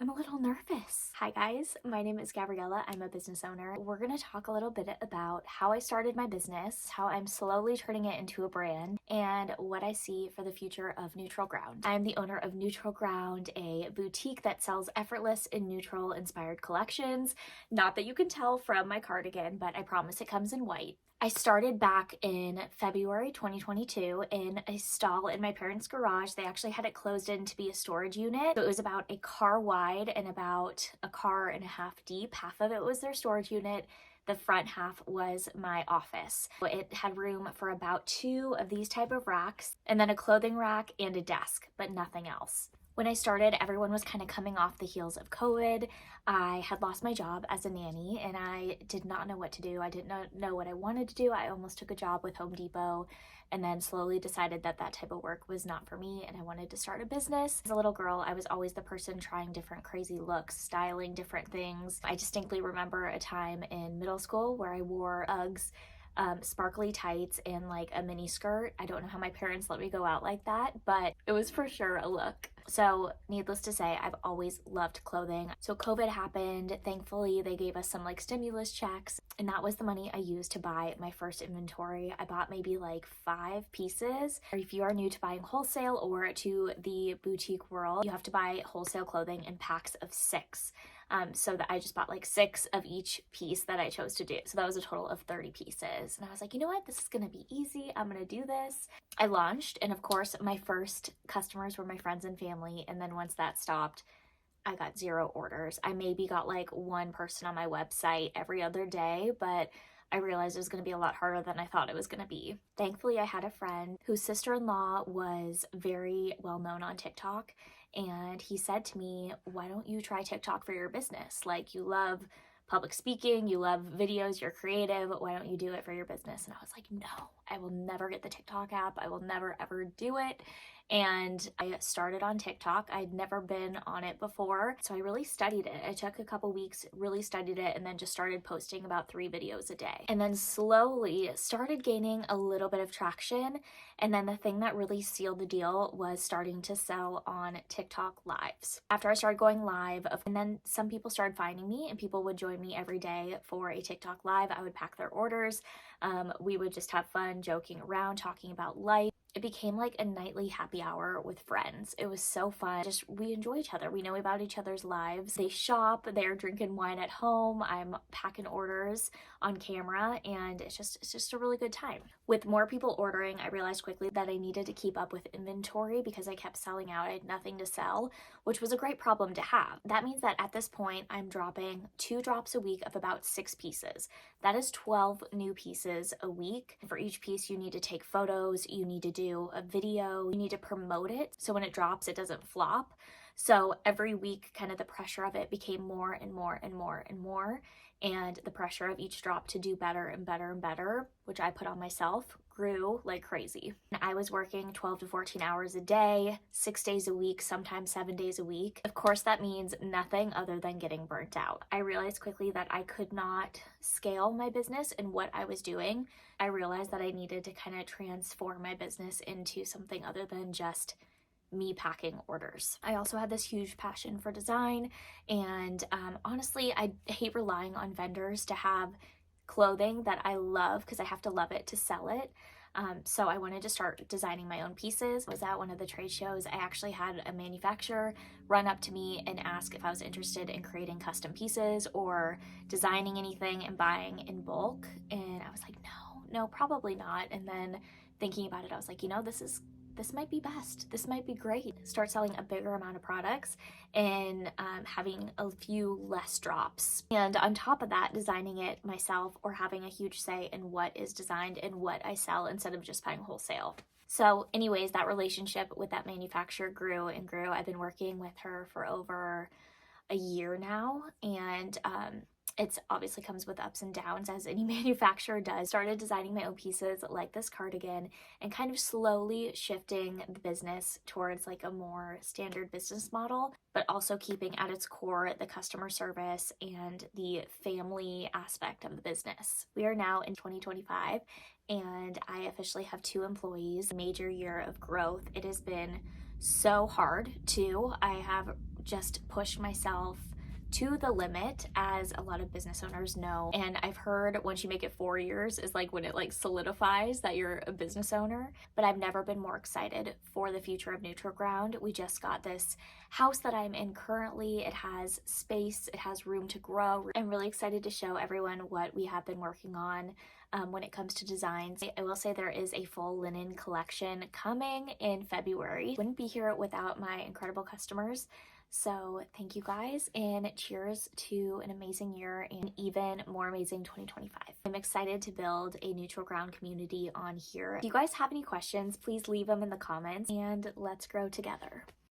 I'm a little nervous. Hi guys, my name is Gabriella. I'm a business owner. We're gonna talk a little bit about how I started my business, how I'm slowly turning it into a brand, and what I see for the future of Neutral Ground. I'm the owner of Neutral Ground, a boutique that sells effortless and neutral inspired collections. Not that you can tell from my cardigan, but I promise it comes in white. I started back in February 2022 in a stall in my parents' garage. They actually had it closed in to be a storage unit. So it was about a car wide and about a car and a half deep. Half of it was their storage unit. The front half was my office. It had room for about 2 of these type of racks and then a clothing rack and a desk, but nothing else. When I started, everyone was kind of coming off the heels of COVID. I had lost my job as a nanny and I did not know what to do. I didn't know what I wanted to do. I almost took a job with Home Depot and then slowly decided that that type of work was not for me and I wanted to start a business. As a little girl, I was always the person trying different crazy looks, styling different things. I distinctly remember a time in middle school where I wore Uggs, sparkly tights and like a mini skirt. I don't know how my parents let me go out like that, but it was for sure a look. So needless to say, I've always loved clothing. So COVID happened. Thankfully, they gave us some like stimulus checks, and that was the money I used to buy my first inventory. I bought maybe like 5 pieces. If you are new to buying wholesale or to the boutique world, you have to buy wholesale clothing in packs of 6. So that I just bought like 6 of each piece that I chose to do. So that was a total of 30 pieces. And I was like, you know what? This is going to be easy. I'm going to do this. I launched, and of course, my first customers were my friends and family. And then once that stopped, I got 0 orders. I maybe got like 1 person on my website every other day, but I realized it was going to be a lot harder than I thought it was going to be. Thankfully, I had a friend whose sister-in-law was very well known on TikTok, and he said to me, why don't you try TikTok for your business? Like, you love public speaking, you love videos, you're creative, why don't you do it for your business? And I was like, no, I will never get the TikTok app. I will never ever do it. And I started on TikTok. I'd never been on it before, so I really studied it. I took a couple weeks, really studied it, and then just started posting about 3 videos a day. And then slowly started gaining a little bit of traction. And then the thing that really sealed the deal was starting to sell on TikTok lives. After I started going live, and then some people started finding me, and people would join me every day for a TikTok live. I would pack their orders. We would just have fun, joking around, talking about life. It became like a nightly happy hour with friends. It was so fun. Just we enjoy each other. We know about each other's lives. They shop, they're drinking wine at home. I'm packing orders on camera, and it's just a really good time. With more people ordering, I realized quickly that I needed to keep up with inventory because I kept selling out. I had nothing to sell, which was a great problem to have. That means that at this point, I'm dropping 2 drops a week of about 6 pieces. That is 12 new pieces a week. For each piece, you need to take photos, you need to do a video, you need to promote it so when it drops, it doesn't flop. So every week, kind of the pressure of it became more and more and more and more. And the pressure of each drop to do better and better and better, which I put on myself, grew like crazy. I was working 12 to 14 hours a day, 6 days a week, sometimes 7 days a week. Of course, that means nothing other than getting burnt out. I realized quickly that I could not scale my business and what I was doing. I realized that I needed to kind of transform my business into something other than just me packing orders. I also had this huge passion for design, and honestly, I hate relying on vendors to have clothing that I love because I have to love it to sell it. So I wanted to start designing my own pieces. I was at one of the trade shows. I actually had a manufacturer run up to me and ask if I was interested in creating custom pieces or designing anything and buying in bulk. And I was like, no, probably not. And then thinking about it, I was like, this might be best. This might be great. Start selling a bigger amount of products and having a few less drops. And on top of that, designing it myself or having a huge say in what is designed and what I sell instead of just buying wholesale. So anyways, that relationship with that manufacturer grew and grew. I've been working with her for over a year now, and it's obviously comes with ups and downs as any manufacturer does. Started designing my own pieces like this cardigan and kind of slowly shifting the business towards like a more standard business model, but also keeping at its core the customer service and the family aspect of the business. We are now in 2025 and I officially have 2 employees. Major year of growth. It has been so hard too. I have just pushed myself to the limit, as a lot of business owners know. And I've heard once you make it 4 years is like when it like solidifies that you're a business owner. But I've never been more excited for the future of Neutral Ground. We just got this house that I'm in currently. It has space, it has room to grow. I'm really excited to show everyone what we have been working on when it comes to designs. I will say there is a full linen collection coming in February. Wouldn't be here without my incredible customers. So thank you guys, and cheers to an amazing year and even more amazing 2025. I'm excited to build a Neutral Ground community on here. If you guys have any questions, please leave them in the comments and let's grow together.